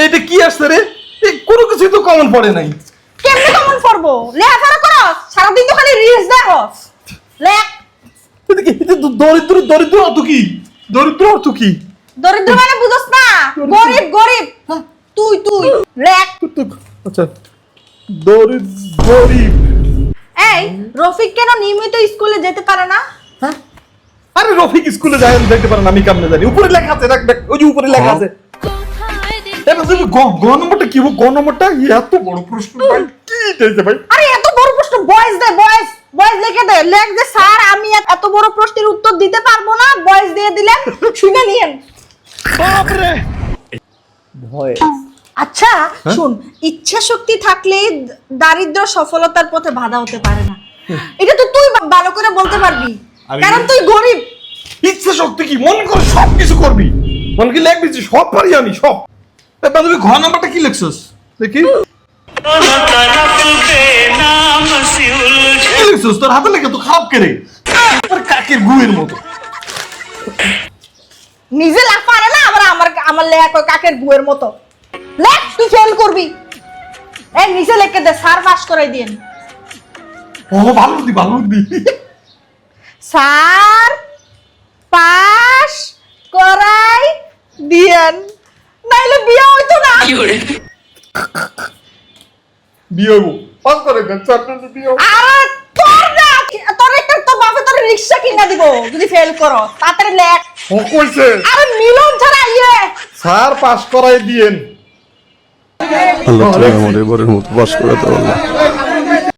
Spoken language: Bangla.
এইটা কি আসছে রে? কোনো কিছুই তো কমন পড়ে নাই। কেমনে কমন পড়বো? লেখাপড়া করো, সারাদিন তো খালি রিলস দেখো। লেখ। এটা দরিদ্র দরিদ্র অর্থ কি? দরিদ্র অর্থ কি? দরিদ্র মানে বুঝছ না? গরিব গরিব। তুই লেখ। আচ্ছা, গরিব। এই রফিক কেন নিয়মিত স্কুলে যেতে পারে না? হ্যাঁ, আরে রফিক স্কুলে যাইতে পারে না, আমি কেমনে জানি? উপরে লেখা আছে, দেখ ওই যে উপরে লেখা আছে। এবার তুমি গ নম্বরটা কি? গ নম্বরটা এত বড় প্রশ্ন ভাই, কি দিয়েছে ভাই? আরে এত বড় প্রশ্ন বয়েজ দে, বয়েজ লিখে দে। লেখ যে স্যার আমি এত বড় প্রশ্নের উত্তর দিতে পারবো না, বয়েজ দিয়ে দিলেন, শুনে নিয়েন। বাপ রে, ভয়। আচ্ছা শুন, ইচ্ছা শক্তি থাকলে দারিদ্র সফলতার পথে বাধা হতে পারে না। এটা তো তুই ভালো করে বলতে পারবি, কারণ তুই গরিব। ইচ্ছা শক্তি কি? মন করে সব কিছু করবি, মন কি লিখবি সব পারি আমি সব। এবার তুমি ঘ নাম্বারটা কি লিখছস দেখি? কি লিখছস? তোর হাতে লেখা তো খারাপ করে, আর কাকের গুয়ের মতো। নিজে লাফা আরে না, আবার আমার লেখ ওই কাকের গুয়ের মতো। লেখ, তুই ফেল করবি। এই নিচে লিখে দে, স্যার পাস করাই দিন। ও ভালো বুদ্ধি। স্যার পাস করাই দিয়েন, নাইলে বিয়ে হইতো না। বিয়ে হবো, পাস করে দেন স্যার, বিয়ে হবো। আরে তোর একটা তোর বাপে তোর রিকশা কিনা দিব যদি ফেল করো। তাড়াতাড়ি লেখ। ও কইছে আরে মিলন ছাড়া ইয়ে স্যার পাস করাই দিয়েন। আল্লাহ তুমি আমাদের এবারের মতো পাস করে দাও আল্লাহ।